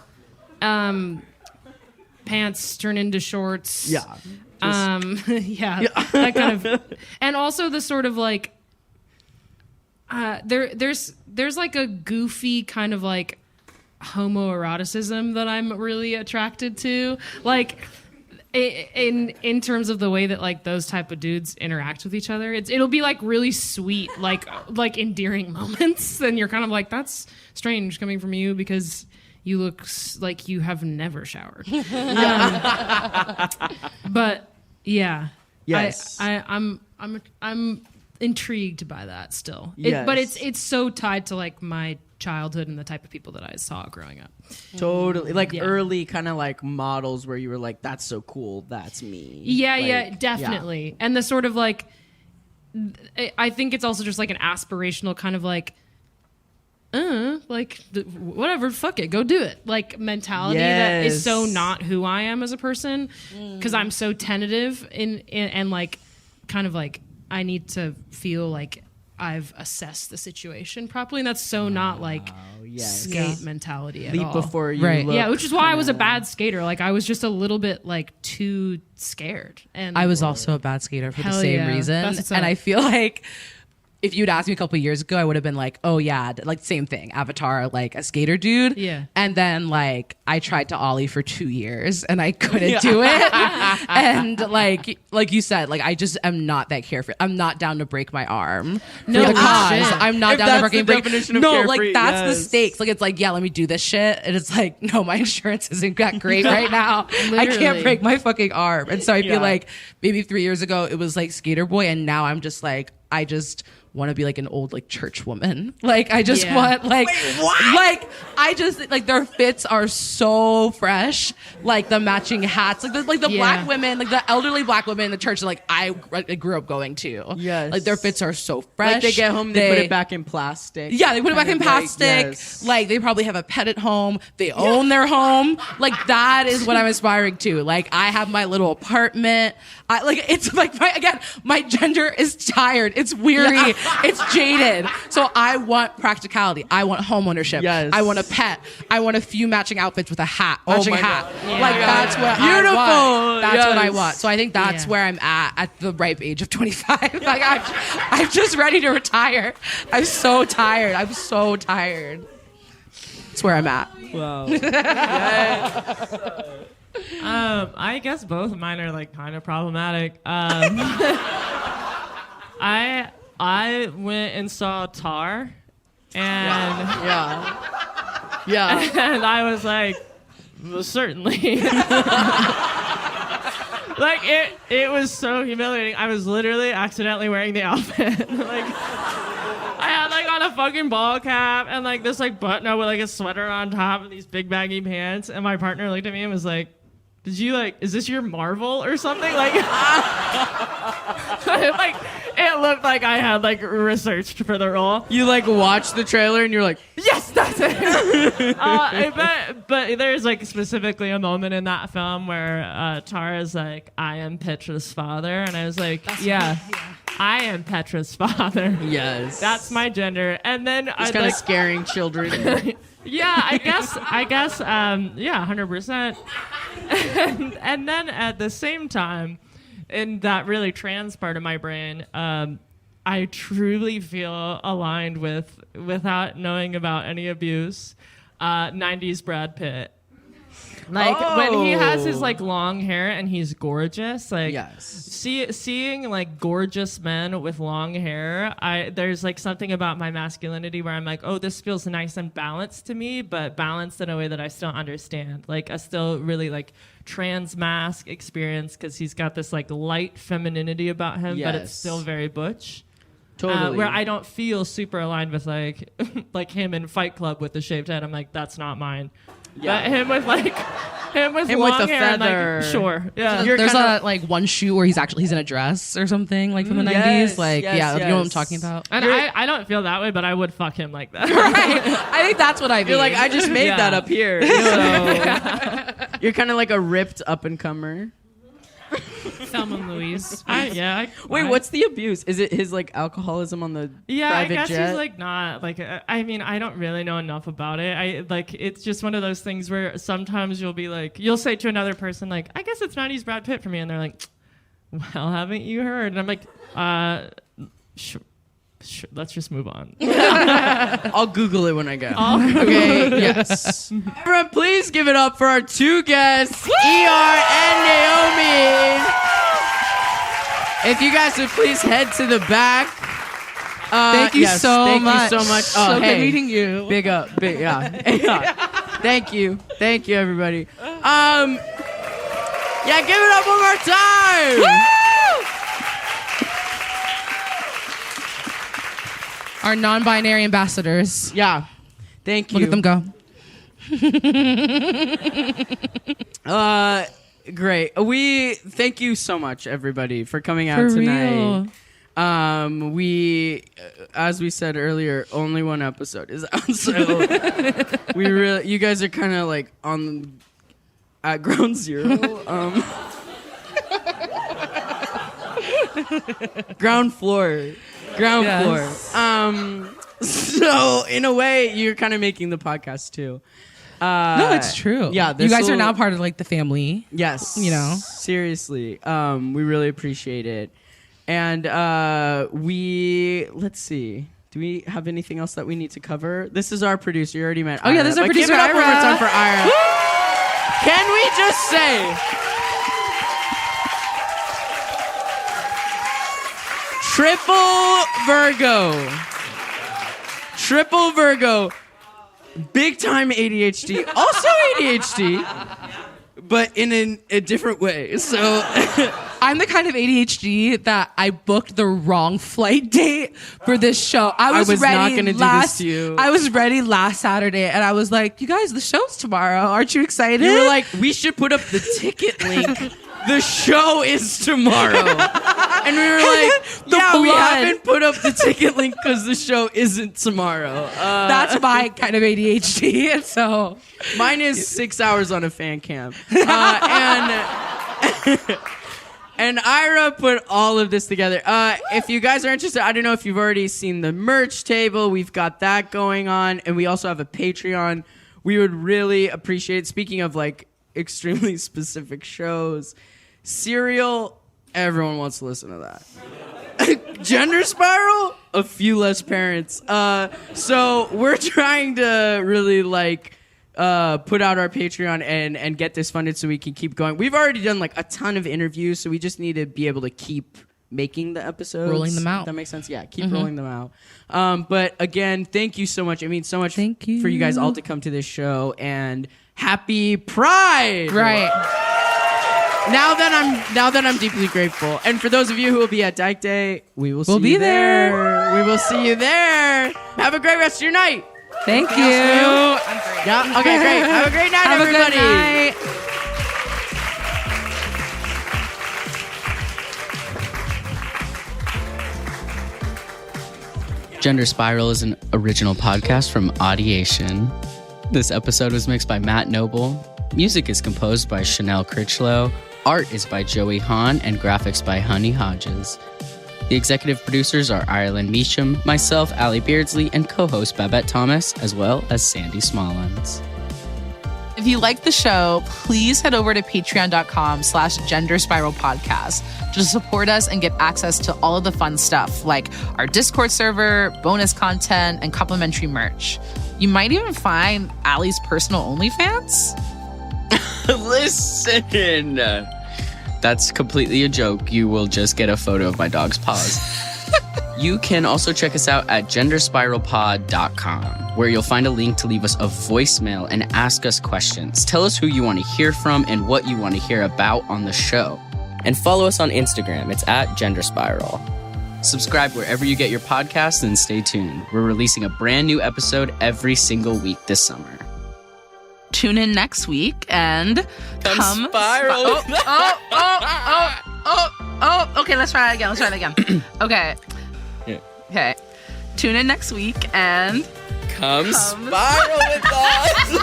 Pants turn into shorts. Yeah. Yeah, that kind of, and also the sort of like, there's like a goofy kind of like homoeroticism that I'm really attracted to, like in terms of the way that like those type of dudes interact with each other. It'll be like really sweet, like endearing moments, and you're kind of like, that's strange coming from you because you look like you have never showered. But yeah, yes, I'm intrigued by that still. Yes. But it's so tied to like my childhood and the type of people that I saw growing up. Totally, like early kind of like models where you were like, that's so cool, that's me. Yeah, like, yeah, definitely. Yeah. And the sort of like, I think it's also just like an aspirational kind of like, whatever, fuck it, go do it, like mentality that is so not who I am as a person, because I'm so tentative in and like kind of like I need to feel like I've assessed the situation properly, and that's so not like skate mentality at Leap all. Before you right? look, Yeah, which is why I was a bad skater. Like I was just a little bit like too scared. And I was also a bad skater for the Hell same yeah. reason, That's what's and up. I feel like if you'd asked me a couple of years ago, I would have been like, oh yeah, like same thing, Avatar, like a skater dude. Yeah. And then like I tried to ollie for 2 years and I couldn't do it. And like you said, like I just am not that carefree. I'm not down to break my arm for the cause. shit. I'm not If down to that's fucking the break. definition of No, carefree, like that's the yes. stakes. Like it's like, yeah, let me do this shit. And it's like, no, my insurance isn't that great right now. I Literally. can't break my fucking arm. And so I Yeah. feel like maybe 3 years ago it was like skater boy, and now I'm just like, I just want to be like an old like church woman. Like I just want like like I just like their fits are so fresh, like the matching hats, like the black women, like the elderly black women in the church, like I grew up going to. Yes. Like their fits are so fresh. Like they get home, they put it back in plastic. Yeah, they put it back in Kind of like, plastic. yes. Like they probably have a pet at home. They own their home. Like that is what I'm aspiring to. Like I have my little apartment. I like it's like my gender is tired. It's weary. It's jaded. So I want practicality. I want home ownership. Yes. I want a pet. I want a few matching outfits with a hat. Matching my hat. God. Yeah. Like that's what Beautiful. I want. That's what I Yes. want. So I think that's Yeah. where I'm at the ripe age of 25. Like I'm just ready to retire. I'm so tired. I'm so tired. That's where I'm at. Wow. I guess both of mine are like kind of problematic. I went and saw Tar, and Yeah. and I was like, well, certainly. Like it was so humiliating. I was literally accidentally wearing the outfit. Like I had like on a fucking ball cap and like this like button up with like a sweater on top and these big baggy pants. And my partner looked at me and was like, "Did you like? Is this your Marvel or something?" Like, like it looked like I had like researched for the role. You like watched the trailer and you're like, Yes, that's it. But there's like specifically a moment in that film where Tara's like, "I am Petra's father," and I was like, yeah, I am Petra's father. yes. That's my gender. And then I It's kind like, of scaring children. yeah, I guess, yeah, 100%. And then at the same time, in that really trans part of my brain, I truly feel aligned with, without knowing about any abuse, 90s Brad Pitt. Like when he has his like long hair and he's gorgeous, like Yes. seeing like gorgeous men with long hair, there's like something about my masculinity where I'm like, oh, this feels nice and balanced to me, but balanced in a way that I still understand. Like I still really like trans mask experience because he's got this like light femininity about him, but it's Yes. still very butch. Totally. Where I don't feel super aligned with like like him in Fight Club with the shaved head. I'm like, that's not mine. But him with long a hair and, feather. sure. Yeah. There's one shoe where he's in a dress or something like from the 90s. Like, you know what I'm talking about. And I don't feel that way, but I would fuck him like that. Right. I think that's what I mean. You're like, I just made that up here. So you're kind of like a ripped up and comer. Thelma and Louise. Wait, what's the abuse? Is it his like alcoholism on the I private guess jet? he's like not like. I mean, I don't really know enough about it. I like it's just one of those things where sometimes you'll say to another person like, I guess it's 90s Brad Pitt for me, and they're like, well, haven't you heard? And I'm like, sure, let's just move on. I'll Google it when I go. Okay, yes. Everyone, please give it up for our two guests, E.R. and Naomi. If you guys would please head to the back. Thank you so much. Thank you so much. So good meeting you. Big up. Yeah. Thank you, everybody. Yeah, give it up one more time. Woo! Our non-binary ambassadors. Yeah. Thank you. Look at them go. Great. We thank you so much, everybody, for coming out tonight. We, as we said earlier, only one episode is out, so you guys are kind of like at ground zero. Ground floor. So in a way, you're kind of making the podcast too. No, it's true. Yeah, you guys are now part of like the family. Yes, seriously. We really appreciate it, and let's see. Do we have anything else that we need to cover? This is our producer. You already met. Oh yeah, this is our producer. Give it up one more time for Ira. Can we just say? Triple Virgo, big time ADHD, also ADHD, but in a different way. So I'm the kind of ADHD that I booked the wrong flight date for this show. I was ready not going to do this to you. I was ready last Saturday, and I was like, "You guys, the show's tomorrow. Aren't you excited?" You were like, "We should put up the ticket link. The show is tomorrow." And we were like, we haven't put up the ticket link because the show isn't tomorrow. That's my kind of ADHD. And so mine is 6 hours on a fan cam. And Ira put all of this together. If you guys are interested, I don't know if you've already seen the merch table. We've got that going on. And we also have a Patreon. We would really appreciate, speaking of like extremely specific shows, Serial, everyone wants to listen to that. Gender Spiral, a few less parents. So we're trying to really like put out our Patreon and get this funded so we can keep going. We've already done like a ton of interviews, so we just need to be able to keep making the episodes. Rolling them out. That makes sense? Yeah, keep rolling them out. But again, thank you so much. It means so much for you guys all to come to this show, and happy Pride! Right. Now that I'm deeply grateful. And for those of you who will be at Dyke Day, we'll see you there. We will see you there. Have a great rest of your night. Thank you. Yeah. Okay, great. Have a great night, everybody. Good night. Gender Spiral is an original podcast from Audiation. This episode was mixed by Matt Noble. Music is composed by Chanel Critchlow. Art is by Joey Hahn and graphics by Honey Hodges. The executive producers are Ireland Meacham, myself, Allie Beardsley, and co-host Babette Thomas, as well as Sandy Smallens. If you like the show, please head over to patreon.com/genderspiralpodcast to support us and get access to all of the fun stuff like our Discord server, bonus content, and complimentary merch. You might even find Allie's personal OnlyFans. Listen, that's completely a joke. You will just get a photo of my dog's paws. You can also check us out at genderspiralpod.com, where you'll find a link to leave us a voicemail and ask us questions. Tell us who you want to hear from and what you want to hear about on the show. And follow us on Instagram. It's at genderspiral. Subscribe wherever you get your podcasts and stay tuned. We're releasing a brand new episode every single week this summer. Tune in next week and Come spiral. Okay, let's try that again. Okay. Yeah. Okay. Tune in next week and Come spiral with us.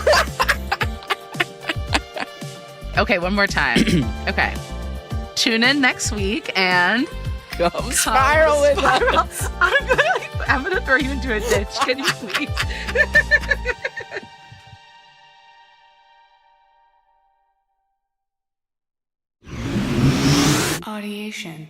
Okay, one more time. Okay. Tune in next week and Come spiral with us. I'm gonna throw you into a ditch. Can you please? Audiation.